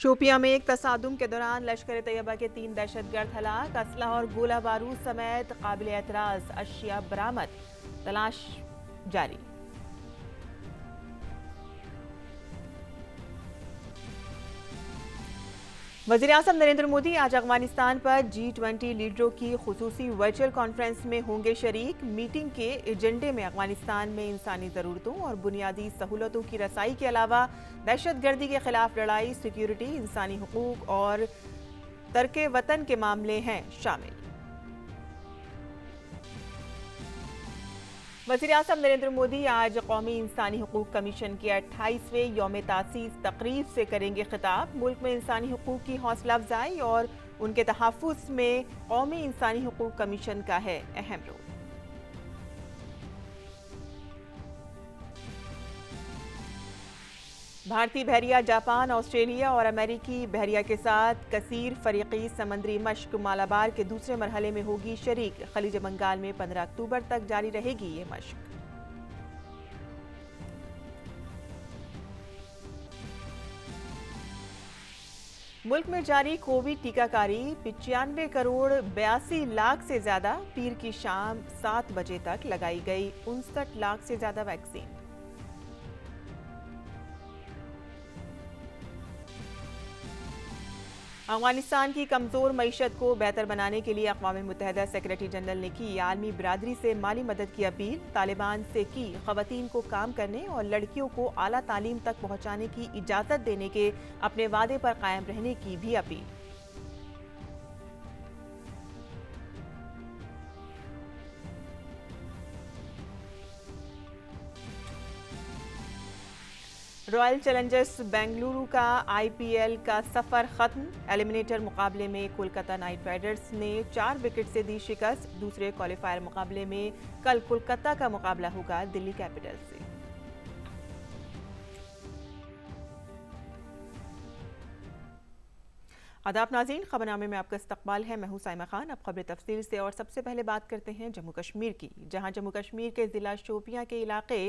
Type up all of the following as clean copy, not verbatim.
शोपियां में एक तसादुम के दौरान लश्कर तैयबा के 3 दहशतगर्द हलाक, असलहा और गोला बारूद समेत काबिल एतराज अशिया बरामद, तलाश जारी। वज़ीर-ए-आज़म नरेंद्र मोदी आज अफगानिस्तान पर G20 लीडरों की खुसूसी वर्चुअल कॉन्फ्रेंस में होंगे शरीक। मीटिंग के एजेंडे में अफगानिस्तान में इंसानी ज़रूरतों और बुनियादी सहूलतों की रसाई के अलावा दहशतगर्दी के खिलाफ लड़ाई, सिक्योरिटी, इंसानी हुकूक और तर्के वतन के मामले हैं शामिल। वज़ीर-ए-आज़म नरेंद्र मोदी आज कौमी इंसानी हुकूक कमीशन के 28वें यौम तासीस तकरीब से करेंगे खिताब। मुल्क में इंसानी हुकूक की हौसला अफजाई और उनके तहफ़्फ़ुज़ में कौमी इंसानी हुकूक कमीशन का है अहम रोल। भारतीय बहरिया जापान, ऑस्ट्रेलिया और अमेरिकी बहरिया के साथ कसीर फरीकी समंदरी मश्क मालाबार के दूसरे मरहले में होगी शरीक। खलीज बंगाल में 15 अक्टूबर तक जारी रहेगी ये मश्क। मुल्क में जारी कोविड टीकाकारी 95 करोड़ 82 लाख से ज्यादा। पीर की शाम 7 बजे तक लगाई गई 59 लाख से ज्यादा वैक्सीन। अफगानिस्तान की कमजोर मईशत को बेहतर बनाने के लिए अक़वाम मुत्तहिदा सेक्रेटरी जनरल ने की आलमी बिरादरी से माली मदद की अपील। तालिबान से की ख़वातीन को काम करने और लड़कियों को आला तालीम तक पहुँचाने की इजाज़त देने के अपने वादे पर कायम रहने की भी अपील। रॉयल चैलेंजर्स बेंगलुरु का आईपीएल का सफर खत्म। एलिमिनेटर मुकाबले में कोलकाता नाइट राइडर्स ने 4 विकेट से दी शिकस्त। दूसरे क्वालिफायर मुकाबले में कल कोलकाता का मुकाबला होगा दिल्ली कैपिटल्स से। आदाब नाज़रीन, खबरनामे में आपका इस्तकबाल है। मैं हूं साइमा खान। अब खबर तफसील से और सबसे पहले बात करते हैं जम्मू कश्मीर की, जहां जम्मू कश्मीर के जिला शोपियां के इलाके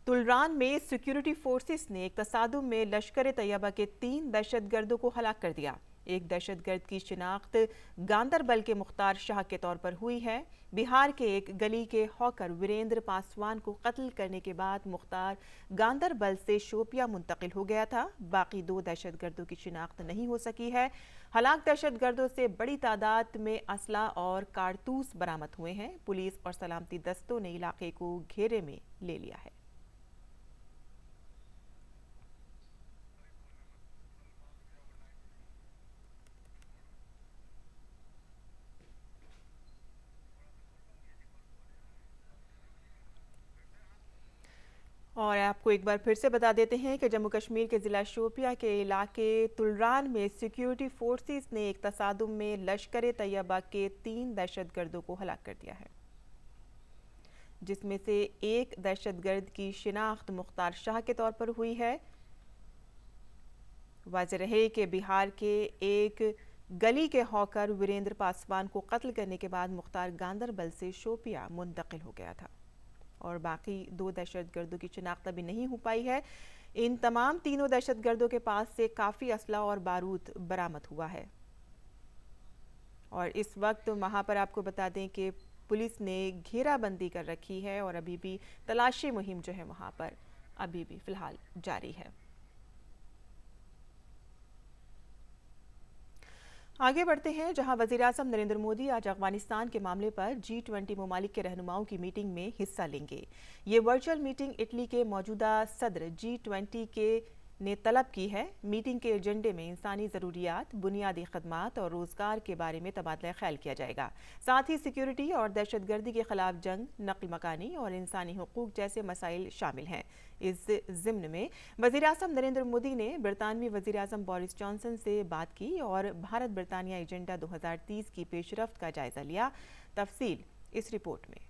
तुलरान में सिक्योरिटी फोर्सेस ने एक तसादुम में लश्कर तैयबा के 3 दहशतगर्दों को हलाक कर दिया। एक दहशतगर्द की शिनाख्त गांदरबल के मुख्तार शाह के तौर पर हुई है। बिहार के एक गली के हॉकर वीरेंद्र पासवान को कत्ल करने के बाद मुख्तार गांदरबल से शोपिया मुंतकिल हो गया था। बाकी 2 दहशतगर्दों की शिनाख्त नहीं हो सकी है। हलाक दहशतगर्दों से बड़ी तादाद में असला और कारतूस बरामद हुए हैं। पुलिस और सलामती दस्तों ने इलाके को घेरे में ले लिया है। और आपको एक बार फिर से बता देते हैं कि जम्मू कश्मीर के ज़िला शोपिया के इलाके तुलरान में सिक्योरिटी फोर्सेस ने एक तसादुम में लश्कर तैयबा के 3 दहशतगर्दों को हलाक कर दिया है, जिसमें से एक दहशतगर्द की शिनाख्त मुख्तार शाह के तौर पर हुई है। वाज़ेह रहे कि बिहार के एक गली के हॉकर वीरेंद्र पासवान को कत्ल करने के बाद मुख्तार गांदरबल से शोपिया मुंतकिल हो गया था और बाकी 2 दहशतगर्दों की शिनाख्त अभी नहीं हो पाई है। इन तमाम तीनों दहशतगर्दों के पास से काफ़ी असला और बारूद बरामद हुआ है और इस वक्त वहाँ पर आपको बता दें कि पुलिस ने घेराबंदी कर रखी है और अभी भी तलाशी मुहिम जो है वहाँ पर अभी भी फ़िलहाल जारी है। आगे बढ़ते हैं, जहां वज़ीर-ए-आज़म नरेंद्र मोदी आज अफगानिस्तान के मामले पर G20 ममालिक के रहनुमाओं की मीटिंग में हिस्सा लेंगे। ये वर्चुअल मीटिंग इटली के मौजूदा सदर G20 के ने तलब की है। मीटिंग के एजेंडे में इंसानी ज़रूरियात, बुनियादी खदमात और रोज़गार के बारे में तबादला ख्याल किया जाएगा। साथ ही सिक्योरिटी और दहशतगर्दी के खिलाफ जंग, नक़्ल मकानी और इंसानी हुकूक जैसे मसाइल शामिल हैं। इस ज़िम्न में वज़ीर-ए-आज़म नरेंद्र मोदी ने बरतानवी वज़ीर-ए-आज़म बोरिस जॉनसन से बात की और भारत बरतानिया एजेंडा 2030 की पेशरफ्त का जायज़ा लिया। तफसील इस रिपोर्ट में।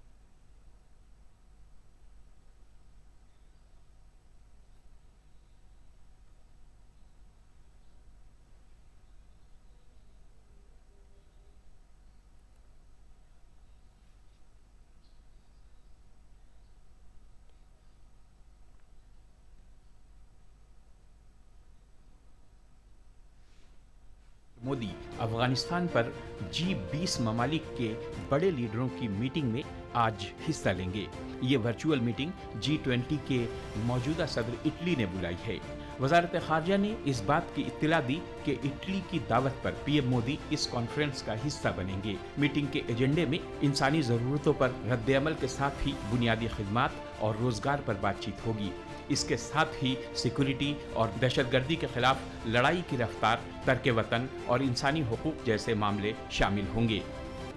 मोदी अफगानिस्तान पर G20 ममालिक के बड़े लीडरों की मीटिंग में आज हिस्सा लेंगे। ये वर्चुअल मीटिंग G20 के मौजूदा सदर इटली ने बुलाई है। वजारत खारजा ने इस बात की इत्तला दी कि इटली की दावत पर पीएम मोदी इस कॉन्फ्रेंस का हिस्सा बनेंगे। मीटिंग के एजेंडे में इंसानी जरूरतों पर रद्द-ए-अमल के साथ ही बुनियादी खिदमात और रोजगार पर बातचीत होगी। इसके साथ ही सिक्योरिटी और दहशतगर्दी के खिलाफ लड़ाई की रफ्तार, तर्क वतन और इंसानी हुकूक जैसे मामले शामिल होंगे।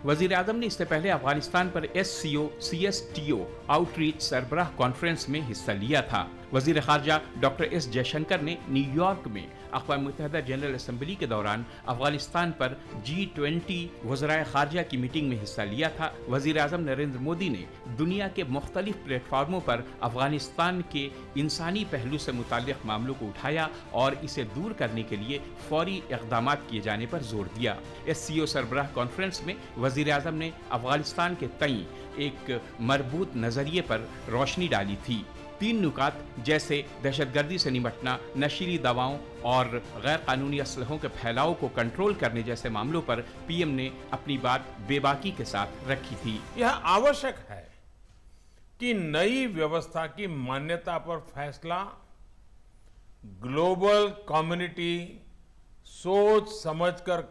वजीर आजम ने इससे पहले अफगानिस्तान पर SCO CSTO आउटरीच सरबराह कॉन्फ्रेंस में हिस्सा लिया था। वजीर खारजा डॉक्टर S जयशंकर ने न्यूयॉर्क में अक़वाम मुत्तहिदा जनरल असेंबली के दौरान अफगानिस्तान पर G20 वज़राए खारजा की मीटिंग में हिस्सा लिया था। वजीर आजम नरेंद्र मोदी ने दुनिया के मुख्तलिफ प्लेटफार्मों पर अफगानिस्तान के इंसानी पहलू से मुताल्लिक़ मामलों को उठाया और इसे दूर करने के लिए फौरी इक़दामात किए जाने पर जोर दिया। SCO सरबराह कॉन्फ्रेंस में वजीर आजम ने अफगानिस्तान के तई एक मरबूत नजरिए पर रोशनी डाली थी। 3 नुकात जैसे दहशतगर्दी से निपटना, नशीली दवाओं और गैर कानूनी असलहों के फैलाव को कंट्रोल करने जैसे मामलों पर पीएम ने अपनी बात बेबाकी के साथ रखी थी। यह आवश्यक है कि नई व्यवस्था की मान्यता पर फैसला ग्लोबल कम्युनिटी सोच समझकर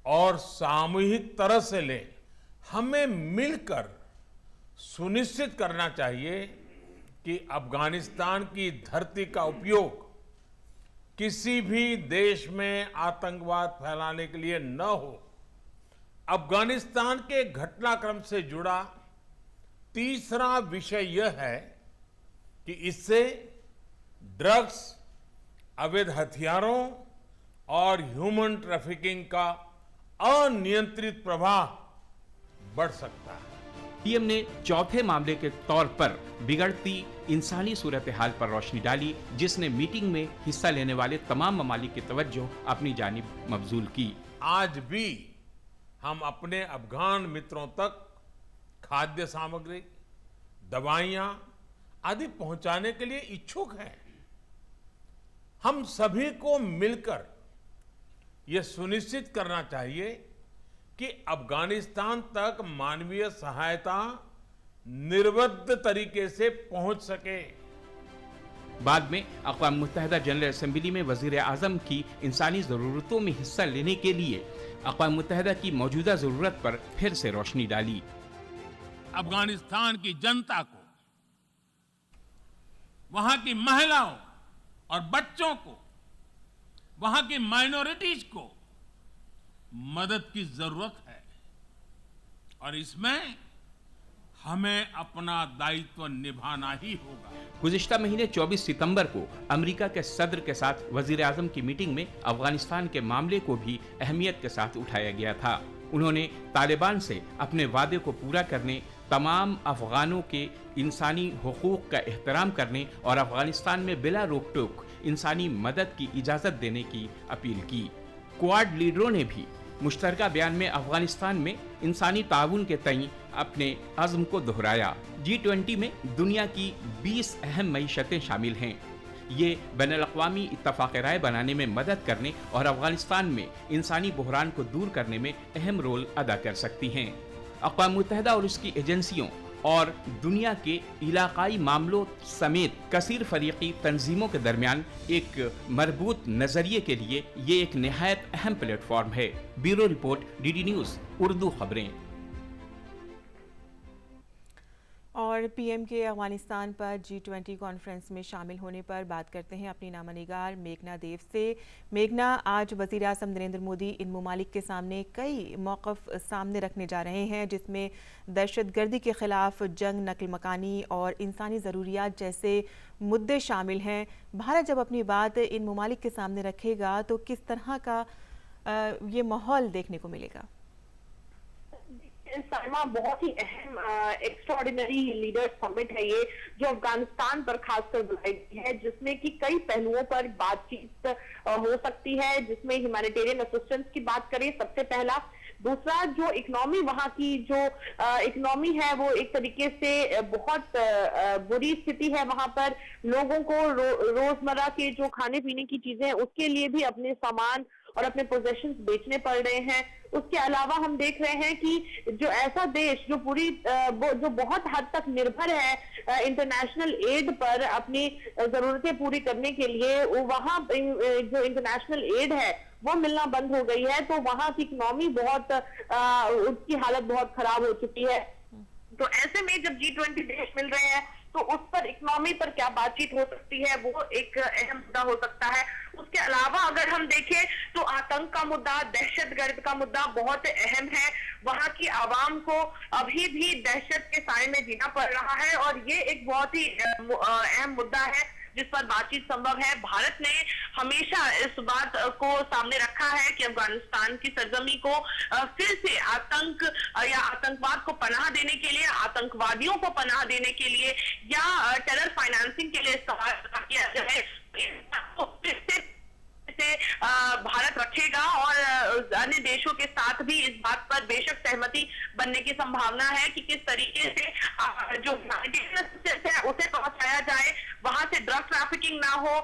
और सामूहिक तरह से ले। हमें मिलकर सुनिश्चित करना चाहिए कि अफगानिस्तान की धरती का उपयोग किसी भी देश में आतंकवाद फैलाने के लिए न हो। अफगानिस्तान के घटनाक्रम से जुड़ा तीसरा विषय यह है कि इससे ड्रग्स, अवैध हथियारों और ह्यूमन ट्रैफिकिंग का अनियंत्रित प्रवाह बढ़ सकता है। पीएम ने चौथे मामले के तौर पर बिगड़ती इंसानी सूरत हाल पर रोशनी डाली, जिसने मीटिंग में हिस्सा लेने वाले तमाम ममालिक की तवज्जो अपनी जानिब मबजूल की। आज भी हम अपने अफगान मित्रों तक खाद्य सामग्री, दवाइयां आदि पहुंचाने के लिए इच्छुक हैं। हम सभी को मिलकर यह सुनिश्चित करना चाहिए कि अफगानिस्तान तक मानवीय सहायता निर्विघ्न तरीके से पहुंच सके। बाद में अक़वाम मुत्तहिदा जनरल असेंबली में वजीर आजम की इंसानी ज़रूरतों में हिस्सा लेने के लिए अक़वाम मुत्तहिदा की मौजूदा ज़रूरत पर फिर से रोशनी डाली। अफगानिस्तान की जनता को, वहां की महिलाओं और बच्चों को, वहां की माइनॉरिटीज को मदद की जरूरत है और इसमें हमें अपना दायित्व निभाना ही होगा। गुज़िश्ता महीने 24 सितंबर को अमेरिका के सदर के साथ वजीर आजम की मीटिंग में अफगानिस्तान के मामले को भी अहमियत के साथ उठाया गया था। उन्होंने तालिबान से अपने वादे को पूरा करने, तमाम अफगानों के इंसानी हुकूक का एहतराम करने और अफगानिस्तान में बिला रोक टोक इंसानी मदद की इजाज़त देने की अपील की। क्वाड लीडरों ने भी मुश्तरका बयान में अफगानिस्तान में इंसानी ताउन के तई अपने अज़्म को दोहराया। G20 में दुनिया की 20 अहम मईशतें शामिल हैं। ये बैनुल-अक़वामी इत्तफ़ाक़ राय बनाने में मदद करने और अफगानिस्तान में इंसानी बहरान को दूर करने में अहम रोल अदा कर सकती हैं। अक़वाम मुत्तहिदा और उसकी एजेंसियों और दुनिया के इलाकाई मामलों समेत कसीर फरीकी तंजीमों के दरमियान एक मरबूत नजरिए के लिए ये एक निहायत अहम प्लेटफॉर्म है। Bureau report, DD news Urdu खबरें। और पीएम के अफगानिस्तान पर G20 कॉन्फ्रेंस में शामिल होने पर बात करते हैं अपनी नामनिगार मेघना देव से। मेघना, आज वज़ीर आज़म नरेंद्र मोदी इन ममालिक के सामने कई मौक़िफ़ सामने रखने जा रहे हैं, जिसमें दहशतगर्दी के ख़िलाफ़ जंग, नकल मकानी और इंसानी ज़रूरियात जैसे मुद्दे शामिल हैं। भारत जब अपनी बात इन ममालिक के सामने रखेगा तो किस तरह का ये माहौल देखने को मिलेगा? साइमा, बहुत ही अहम एक्स्ट्राऑर्डिनरी लीडर समिट है ये, जो अफगानिस्तान पर खासकर बुलाई गई है, जिसमें कि कई पहलुओं पर बातचीत हो सकती है, जिसमें ह्यूमैनिटेरियन असिस्टेंस की बात करें सबसे पहला। दूसरा, जो इकोनॉमी, वहां की जो इकोनॉमी है वो एक तरीके से बहुत बुरी स्थिति है। वहां पर लोगों को रोजमर्रा के जो खाने पीने की चीजें हैं उसके लिए भी अपने सामान और अपने पोजेशंस बेचने पड़ रहे हैं। उसके अलावा हम देख रहे हैं कि जो ऐसा देश जो जो बहुत हद तक निर्भर है इंटरनेशनल एड पर अपनी जरूरतें पूरी करने के लिए, वहां जो इंटरनेशनल एड है वो मिलना बंद हो गई है, तो वहां की इकोनॉमी उसकी हालत बहुत खराब हो चुकी है। तो ऐसे में जब G20 देश मिल रहे हैं तो उस पर इकोनॉमी पर क्या बातचीत हो सकती है, वो एक अहम मुद्दा हो सकता है। उसके अलावा अगर हम देखें तो आतंक का मुद्दा, दहशतगर्द का मुद्दा बहुत अहम है। वहां की आवाम को अभी भी दहशत के साए में जीना पड़ रहा है और ये एक बहुत ही अहम मुद्दा है जिस पर बातचीत संभव है। भारत ने हमेशा इस बात को सामने रखा है कि अफगानिस्तान की सरजमी को फिर से आतंक या आतंकवाद को पनाह देने के लिए, आतंकवादियों को पनाह देने के लिए या टेरर फाइनेंसिंग के लिए इस्तेमाल किया जाए, भारत रखेगा और अन्य देशों के साथ भी इस बात पर बेशक सहमति बनने की संभावना है कि किस तरीके से जो है उसे पहुंचाया जाए, वहां से ड्रग ट्रैफिकिंग ना हो,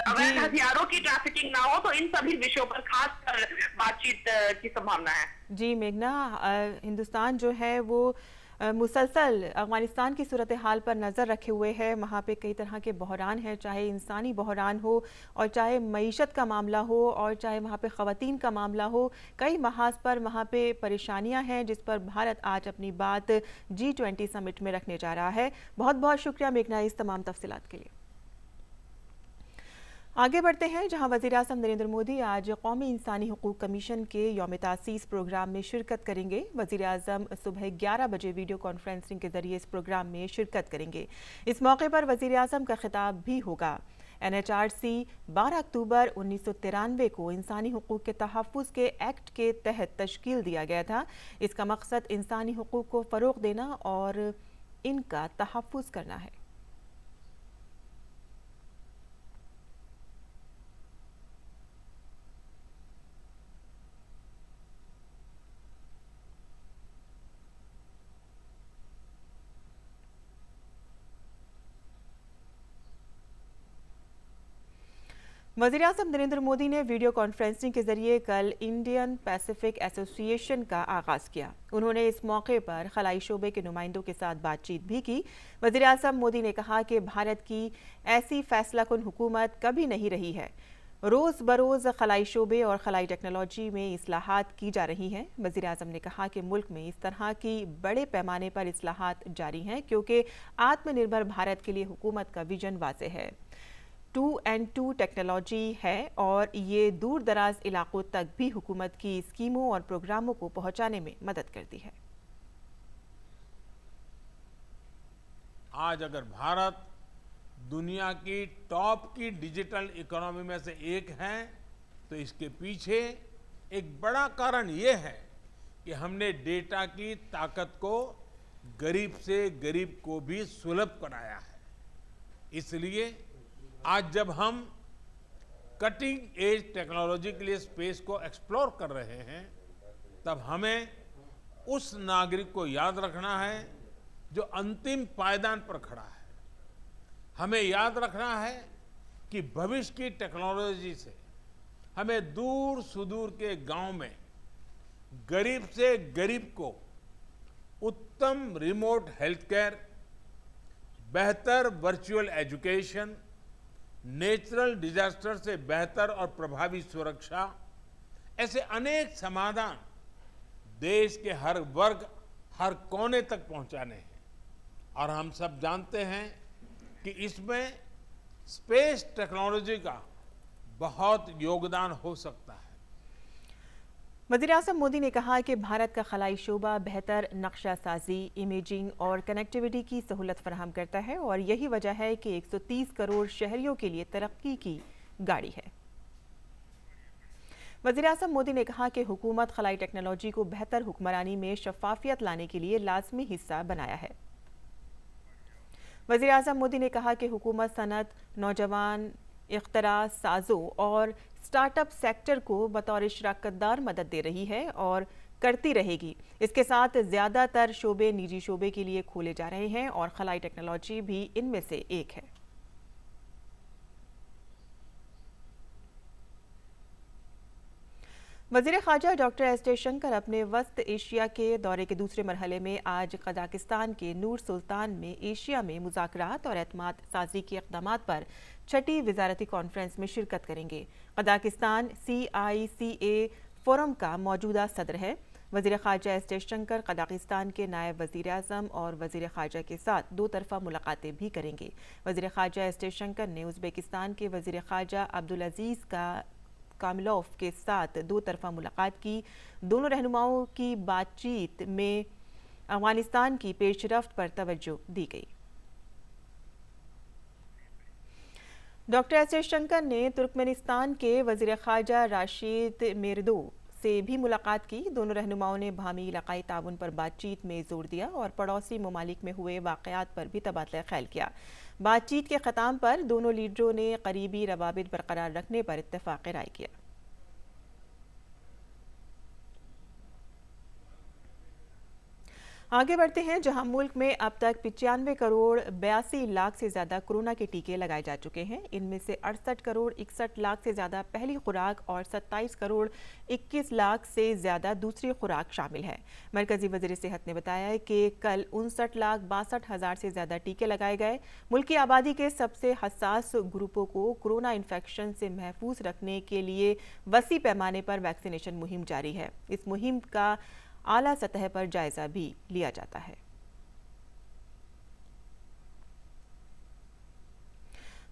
अवैध हथियारों की ट्रैफिकिंग ना हो, तो इन सभी विषयों पर खास कर बातचीत की संभावना है। जी मेघना, हिंदुस्तान जो है वो मुसलसल अफगानिस्तान की सूरत हाल पर नज़र रखे हुए है। वहाँ पे कई तरह के बहरान हैं, चाहे इंसानी बहरान हो और चाहे मईशत का मामला हो और चाहे वहाँ पे ख़वातीन का मामला हो। कई महाज पर वहाँ पे परेशानियाँ हैं जिस पर भारत आज अपनी बात G20 समिट में रखने जा रहा है। बहुत बहुत शुक्रिया मेघना इस तमाम तफसीलात के लिए। आगे बढ़ते हैं जहां वज़ीर-ए-आज़म नरेंद्र मोदी आज कौमी इंसानी हुकूक कमीशन के यौम तासीस प्रोग्राम में शिरकत करेंगे। वज़ीर-ए-आज़म सुबह 11 बजे वीडियो कॉन्फ्रेंसिंग के जरिए इस प्रोग्राम में शिरकत करेंगे। इस मौके पर वज़ीर-ए-आज़म का खिताब भी होगा। NHRC 12 अक्टूबर 1993 को इंसानी हुकूक के तहफ़्फ़ुज़ के एक्ट के तहत तश्कील दिया गया था। इसका मकसद इंसानी हुकूक को फ़रोग़ देना और इनका तहफ़्फ़ुज़ करना है। वज़ीर-ए-आज़म नरेंद्र मोदी ने वीडियो कॉन्फ्रेंसिंग के जरिए कल इंडियन पैसिफिक एसोसिएशन का आगाज़ किया। उन्होंने इस मौके पर खलाई शोबे के नुमाइंदों के साथ बातचीत भी की। वज़ीर-ए-आज़म मोदी ने कहा कि भारत की ऐसी फैसलाकुन हुकूमत कभी नहीं रही है। रोज़ बरोज़ खलाई शोबे और खलाई टेक्नोलॉजी में इस्लाहात की जा रही हैं। वज़ीर-ए-आज़म ने कहा कि मुल्क में इस तरह की बड़े पैमाने पर इस्लाहात जारी हैं क्योंकि आत्मनिर्भर भारत के लिए हुकूमत का विजन वाज़ेह है। 2N2 टेक्नोलॉजी है और ये दूर दराज इलाकों तक भी हुकूमत की स्कीमों और प्रोग्रामों को पहुंचाने में मदद करती है। आज अगर भारत दुनिया की टॉप की डिजिटल इकोनॉमी में से एक है तो इसके पीछे एक बड़ा कारण ये है कि हमने डेटा की ताकत को गरीब से गरीब को भी सुलभ कराया है। इसलिए आज जब हम कटिंग एज टेक्नोलॉजी के लिए स्पेस को एक्सप्लोर कर रहे हैं तब हमें उस नागरिक को याद रखना है जो अंतिम पायदान पर खड़ा है। हमें याद रखना है कि भविष्य की टेक्नोलॉजी से हमें दूर सुदूर के गांव में गरीब से गरीब को उत्तम रिमोट हेल्थ केयर, बेहतर वर्चुअल एजुकेशन, नेचुरल डिजास्टर से बेहतर और प्रभावी सुरक्षा, ऐसे अनेक समाधान देश के हर वर्ग, हर कोने तक पहुंचाने हैं। और हम सब जानते हैं कि इसमें स्पेस टेक्नोलॉजी का बहुत योगदान हो सकता है। वज़ीर-ए-आज़म मोदी ने कहा कि भारत का खलाई शोबा बेहतर नक्शा साजी, इमेजिंग और कनेक्टिविटी की सहूलत फराहम करता है और यही वजह है कि 130 करोड़ शहरियों के लिए तरक्की की गाड़ी है। वज़ीर-ए-आज़म मोदी ने कहा कि हुकूमत खलाई टेक्नोलॉजी को बेहतर हुक्मरानी में शफाफियत लाने के लिए लाजमी हिस्सा बनाया है। वज़ीर-ए-आज़म मोदी ने कहा कि हुकूमत सनत, नौजवान, इख्तरा साजों और स्टार्टअप सेक्टर को बतौर शराकतदार मदद दे रही है और करती रहेगी। इसके साथ ज़्यादातर शोबे निजी शोबे के लिए खोले जा रहे हैं और खलाई टेक्नोलॉजी भी इनमें से एक है। वज़ीर ख़ारजा डॉक्टर एस जयशंकर अपने वस्त एशिया के दौरे के दूसरे मरहले में आज कजाकिस्तान के नूर सुल्तान में एशिया में मुज़ाकरात और एतमाद साजी के इक़दामात पर छठी वज़ारती कॉन्फ्रेंस में शिरकत करेंगे। कजाकिस्तान CICA फोरम का मौजूदा सदर है। वज़ीर ख़ारजा एस जयशंकर कजाकिस्तान के नायब वज़ीर आज़म और वज़ीर ख़ारजा के साथ दो तरफ़ा मुलाकातें भी करेंगे। वज़ीर ख़ारजा एस जयशंकर ने उज़्बेकिस्तान के वज़ीर ख़ारजा अब्दुल अज़ीज़ कामिलोव के साथ दो तरफ़ा मुलाकात की। दोनों रहनुमाओं की बातचीत में अफ़गानिस्तान की पेशरफ्त पर तवज्जो दी गई। डॉक्टर एस जयशंकर ने तुर्कमेनिस्तान के वज़ीर ख़ारजा राशिद मेरदो से भी मुलाकात की। दोनों रहनुमाओं ने बाहमी इलाक़ाई ताउन पर बातचीत में जोर दिया और पड़ोसी ममालिक में हुए वाक़यात पर भी तबादला ख्याल किया। बातचीत के ख़त्म पर दोनों लीडरों ने करीबी रवाबित बरकरार रखने पर इत्तेफ़ाक़ राय किया। आगे बढ़ते हैं, जहां मुल्क में अब तक 95 करोड़ 82 लाख से ज़्यादा कोरोना के टीके लगाए जा चुके हैं। इनमें से 68 करोड़ 61 लाख से ज़्यादा पहली खुराक और 27 करोड़ 21 लाख से ज़्यादा दूसरी खुराक शामिल है। मरकज़ी वज़ीर सेहत ने बताया कि कल 59 लाख 62 हज़ार से ज़्यादा टीके लगाए गए। मुल्क की आबादी के सबसे हसास ग्रुपों को कोरोना इन्फेक्शन से महफूज रखने के लिए वसी पैमाने पर वैक्सीनेशन मुहिम जारी है। इस मुहिम का आला सतह पर जायजा भी लिया जाता है।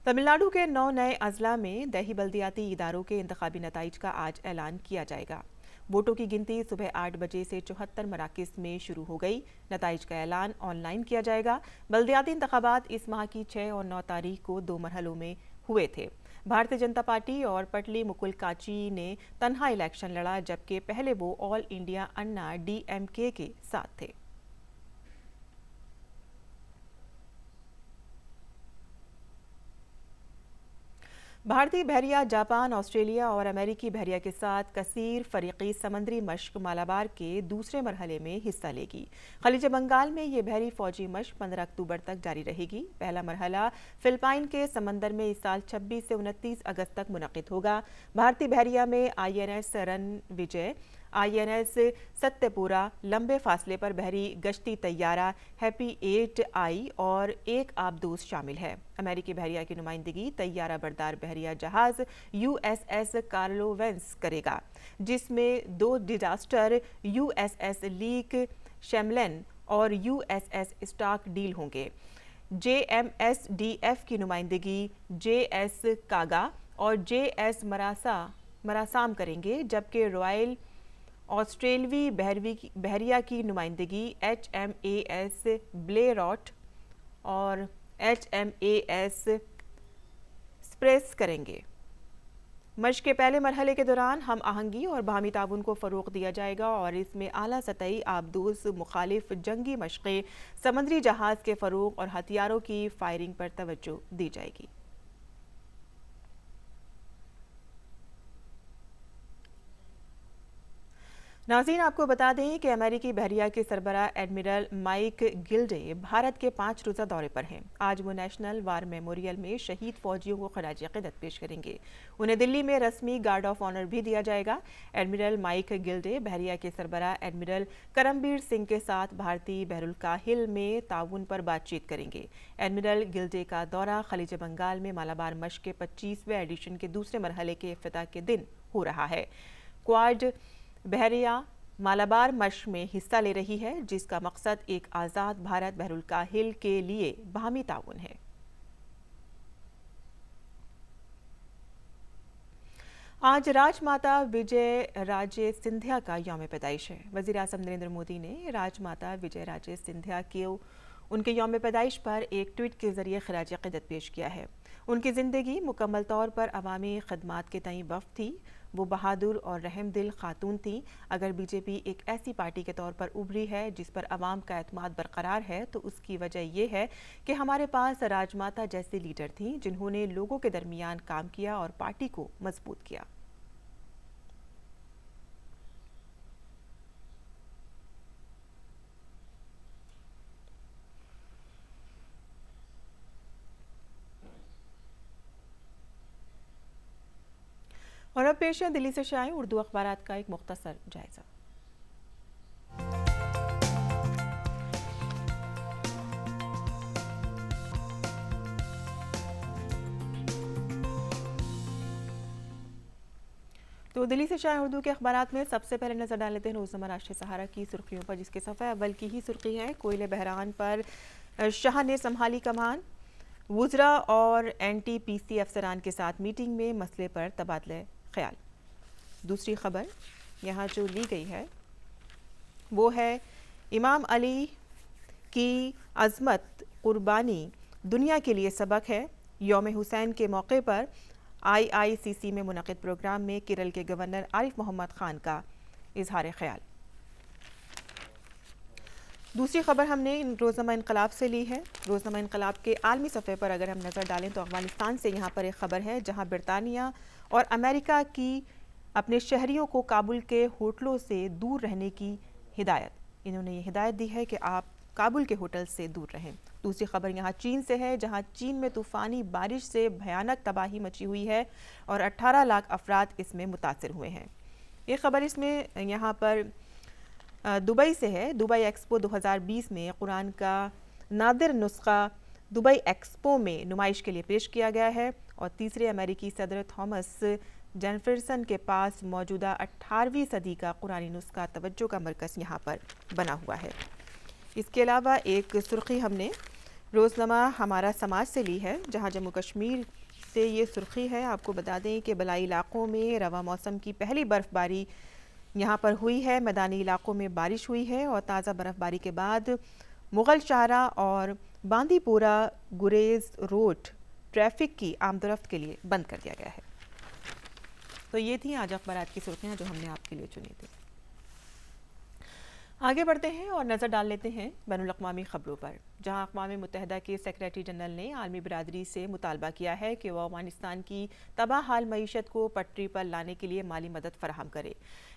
तमिलनाडु के 9 नए अजला में दही बल्दियाती इदारों के इंतखाबी नताइज का आज ऐलान किया जाएगा। वोटों की गिनती सुबह 8 बजे से 74 मराकिज़ में शुरू हो गई। नताइज का ऐलान ऑनलाइन किया जाएगा। बल्दियाती इंतखाबात इस माह की 6 और 9 तारीख को 2 मरहलों में हुए थे। भारतीय जनता पार्टी और पटली मुकुल काची ने तन्हा इलेक्शन लड़ा, जबकि पहले वो ऑल इंडिया अन्ना DMK के साथ थे। भारतीय बहरिया जापान, ऑस्ट्रेलिया और अमेरिकी बहरिया के साथ कसीर फरीकी समुद्री मश्क मालाबार के दूसरे मरहले में हिस्सा लेगी। खलीज बंगाल में ये बहरी फौजी मश्क 15 अक्टूबर तक जारी रहेगी। पहला मरहला फिलिपाइन के समंदर में इस साल 26 से 29 अगस्त तक मुनक़िद होगा। भारतीय बहरिया में INS रणविजय, INS सत्यपुरा, लंबे फासले पर बहरी गश्ती तैयारा हैप्पी 8I और एक आबदोज शामिल है। अमेरिकी बहरिया की नुमाइंदगी तैयारा बरदार बहरिया जहाज USS कार्लोवेंस करेगा, जिसमें 2 डिजास्टर USS लीक शेमलेन और USS स्टार्क डील होंगे। JMSDF की नुमाइंदगी JS कागा और JS मरासाम करेंगे, जबकि रॉयल ऑस्ट्रेलवी बहरिया की नुमाइंदगी HMAS ब्लेरॉट और HMAS स्प्रेस करेंगे। मश्क के पहले मरहले के दौरान हम आहंगी और बाहमी ताउन को फ़रोग़ दिया जाएगा और इसमें आला सतही आबदोज मुखालिफ जंगी मशक़ें, समुद्री जहाज़ के फ़रोग़ और हथियारों की फायरिंग पर तवज्जो दी जाएगी। नाज़रीन, आपको बता दें कि अमेरिकी बहरिया के सरबराह एडमिरल माइक गिल्डे भारत के 5 रोज़ा दौरे पर हैं। आज वो नेशनल वार मेमोरियल में शहीद फौजियों को खराज अक़ीदत पेश करेंगे। उन्हें दिल्ली में रस्मी गार्ड ऑफ ऑनर भी दिया जाएगा। एडमिरल माइक गिल्डे बहरिया के सरबराह एडमिरल करमबीर सिंह के साथ भारतीय बहरुल काहिल में ताउन पर बातचीत करेंगे। एडमिरल गिल्डे का दौरा खलीज बंगाल में मालाबार मश्क के 25वें एडिशन के दूसरे मरहले के इफ्तिताह के दिन हो रहा है। क्वाड बहरिया मालाबार मश्क में हिस्सा ले रही है, जिसका मकसद एक आज़ाद भारत बहरुल काहिल के लिए बाहमी ताउन है। आज राजमाता विजय राजे सिंधिया का यौम पैदाइश है। वज़ीर आज़म नरेंद्र मोदी ने राजमाता विजय राजे सिंधिया के उनके यौम पैदाइश पर एक ट्वीट के जरिए खराज अक़ीदत पेश किया है। उनकी ज़िंदगी मुकम्मल तौर पर अवामी खदमात के तई वफ़ थी। वो बहादुर और रहमदिल खातून थी। अगर बीजेपी एक ऐसी पार्टी के तौर पर उभरी है जिस पर अवाम का एतमाद बरकरार है, तो उसकी वजह यह है कि हमारे पास राजमाता जैसे लीडर थी, जिन्होंने लोगों के दरमियान काम किया और पार्टी को मजबूत किया। और और अब पेश है दिल्ली से शाये उर्दू अखबारात का एक मुख्तसर जायजा। तो दिल्ली से शाये उर्दू के अखबारात में सबसे पहले नजर डाल लेते हैं रोजनामा राष्ट्रीय सहारा की सुर्खियों पर, जिसके सफ़े अव्वल की ही सुर्खी है कोयले बहरान पर शाह ने संभाली कमान, वुज़रा और NTPC अफसरान के साथ मीटिंग में मसले पर तबादले ख्याल। दूसरी खबर यहाँ जो ली गई है वो है इमाम अली की अज़मत कुर्बानी दुनिया के लिए सबक है। यौम हुसैन के मौके पर IICC में मुनक़िद प्रोग्राम में केरल के गवर्नर आरिफ मोहम्मद खान का इजहार ख्याल। दूसरी खबर हमने रोज़नामा इनकलाब से ली है। रोज़नामा इनकलाब के आलमी सफ़े पर अगर हम नज़र डालें तो अफ़गानिस्तान से यहाँ पर एक ख़बर है जहाँ बरतानिया और अमेरिका की अपने शहरियों को काबुल के होटलों से दूर रहने की हिदायत। इन्होंने ये हिदायत दी है कि आप काबुल के होटल से दूर रहें। दूसरी खबर यहाँ चीन से है जहाँ चीन में तूफ़ानी बारिश से भयानक तबाही मची हुई है और 18 लाख अफराद इसमें मुतासिर हुए हैं। ये खबर इसमें यहाँ पर दुबई से है। दुबई एक्सपो 2020 में कुरान का नादिर नुस्खा दुबई एक्सपो में नुमाइश के लिए पेश किया गया है और तीसरे अमेरिकी सदर थॉमस जेफरसन के पास मौजूदा 18वीं सदी का कुरानी नुस्खा तवज्जो का मरकज़ यहाँ पर बना हुआ है। इसके अलावा एक सुर्खी हमने रोज़नामा हमारा समाज से ली है जहाँ जम्मू कश्मीर से ये सुर्खी है। आपको बता दें कि बलाई इलाकों में रवा मौसम की पहली बर्फ़बारी यहाँ पर हुई है। मैदानी इलाकों में बारिश हुई है और ताज़ा बर्फ़बारी के बाद मुग़ल शाहरा और बांदीपोरा गुरेज रोड ट्रैफिक की आमदरफ्त के लिए बंद कर दिया गया है। तो ये थी आज अखबारात की सुर्खियाँ जो हमने आपके लिए चुनी थी। आगे बढ़ते हैं और नज़र डाल लेते हैं बैनुल-अक़वामी ख़बरों पर, जहां अक़वाम मुत्तहिदा के सेक्रेटरी जनरल ने आलमी बिरादरी से मुतालबा किया है कि वह अफ़गानिस्तान की तबाह हाल मईशत को पटरी पर लाने के लिए माली मदद फराहम करे।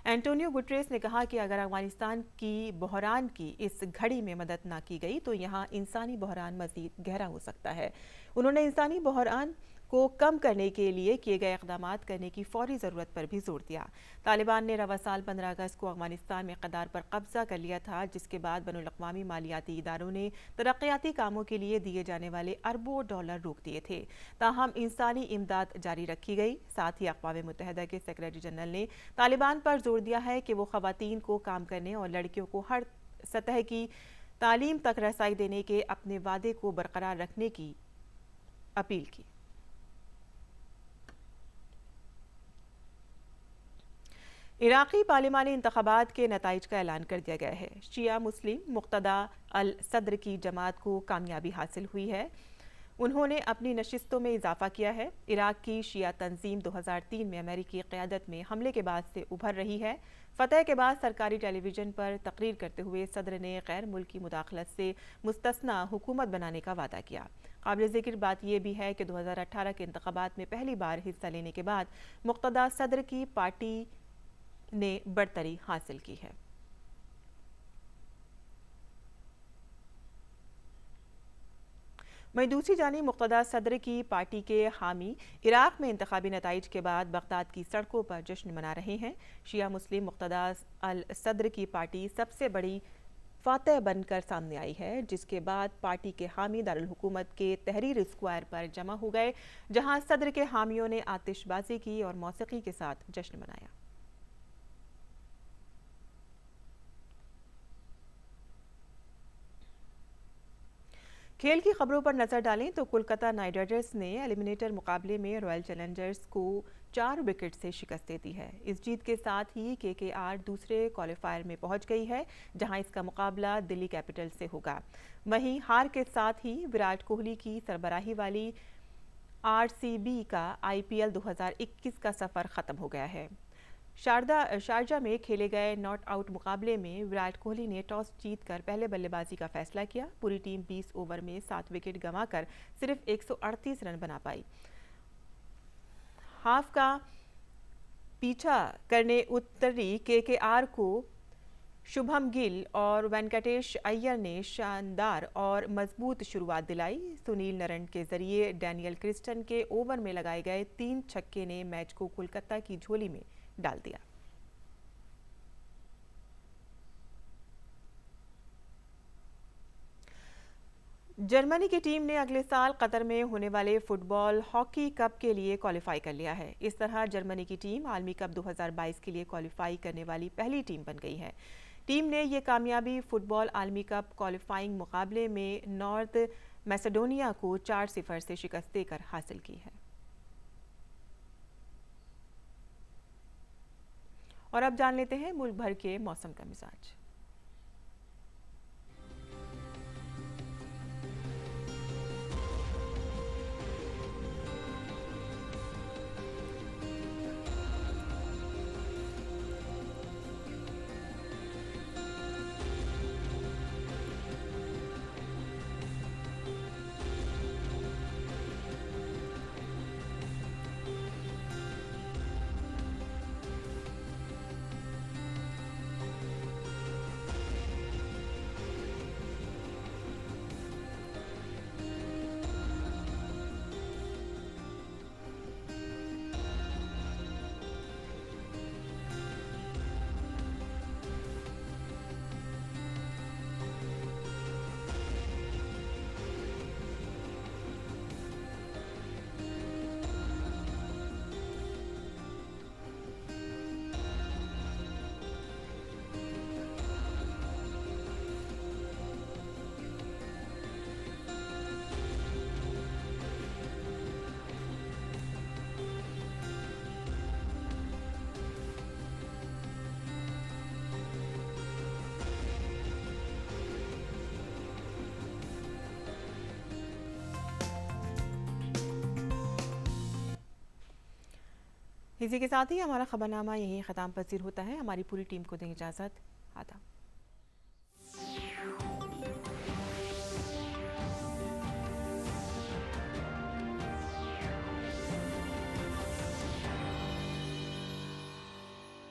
एंटोनियो गुटरेस ने कहा कि अगर अफ़गानिस्तान की बहरान की इस घड़ी में मदद ना की गई तो यहाँ इंसानी बहरान मज़ीद गहरा हो सकता है। उन्होंने इंसानी बहरान को कम करने के लिए किए गए इक़दामात करने की फौरी ज़रूरत पर भी जोर दिया। तालिबान ने रवा साल 15 अगस्त को अफ़गानिस्तान में क़दार पर कब्ज़ा कर लिया था, जिसके बाद बैनुल-अक़वामी मालियाती इदारों ने तरक्याती कामों के लिए दिए जाने वाले अरबों डॉलर रोक दिए थे। ताहम इंसानी इमदाद जारी रखी गई। साथ ही अक़वाम मुत्तहिदा के सेक्रेटरी जनरल ने तालिबान पर जोर दिया है कि वो ख़वातीन को काम करने और लड़कियों को हर सतह की तालीम तक रसाई देने के अपने वादे को बरकरार रखने की अपील की। इराक़ी पार्लिमानी इंतख़ाबात के नताइज का ऐलान कर दिया गया है। शिया मुस्लिम मुक़्तदा अल सद्र की जमात को कामयाबी हासिल हुई है। उन्होंने अपनी नशिस्तों में इजाफा किया है। इराक़ की शिया तंजीम 2003 में अमेरिकी क़यादत में हमले के बाद से उभर रही है। फतह के बाद सरकारी टेलीविज़न पर तकरीर करते हुए सदर ने गैर मुल्की मुदाखलत से मुस्तस्ना हुकूमत बनाने का वादा किया। काबिल ज़िक्र बात यह भी है कि 2018 के इंतख़ाबात में पहली बार हिस्सा लेने के बाद मुक़्तदा सदर की पार्टी ने बढ़तरी हासिल की है। वहीं दूसरी जानिब मुक़्तदा सदर की पार्टी के हामी इराक़ में इंतखाबी नताइज के बाद बगदाद की सड़कों पर जश्न मना रहे हैं। शिया मुस्लिम मुक़्तदा अल सदर की पार्टी सबसे बड़ी फातह बनकर सामने आई है, जिसके बाद पार्टी के हामी दारुल हुकूमत के तहरीर स्क्वायर पर जमा हो गए, जहां सदर के हामियों ने आतिशबाजी की और मौसीकी के साथ जश्न मनाया। खेल की खबरों पर नजर डालें तो कोलकाता नाइट राइडर्स ने एलिमिनेटर मुकाबले में रॉयल चैलेंजर्स को 4 विकेट से शिकस्त दे दी है। इस जीत के साथ ही KKR दूसरे क्वालिफायर में पहुंच गई है, जहां इसका मुकाबला दिल्ली कैपिटल से होगा। वहीं हार के साथ ही विराट कोहली की सरबराही वाली RCB का IPL 2021 का सफर खत्म हो गया है। शारजा में खेले गए नॉट आउट मुकाबले में विराट कोहली ने टॉस जीतकर पहले बल्लेबाजी का फैसला किया। पूरी टीम 20 ओवर में 7 विकेट गंवाकर सिर्फ 138 रन बना पाई। हाफ का पीछा करने उतरी KKR को शुभम गिल और वेंकटेश अय्यर ने शानदार और मजबूत शुरुआत दिलाई। सुनील नरन के जरिए डैनियल क्रिस्टन के ओवर में लगाए गए 3 छक्के ने मैच को कोलकाता की झोली में डाल दिया। जर्मनी की टीम ने अगले साल कतर में होने वाले फुटबॉल हॉकी कप के लिए क्वालिफाई कर लिया है। इस तरह जर्मनी की टीम आलमी कप 2022 के लिए क्वालिफाई करने वाली पहली टीम बन गई है। टीम ने ये कामयाबी फुटबॉल आलमी कप क्वालिफाइंग मुकाबले में नॉर्थ मैसेडोनिया को 4-0 से शिकस्त देकर हासिल की है। और अब जान लेते हैं मुल्क भर के मौसम का मिजाज। इसी के साथ ही हमारा खबरनामा यहीं ख़त्म पसीर होता है। हमारी पूरी टीम को दें इजाज़त। आदाब।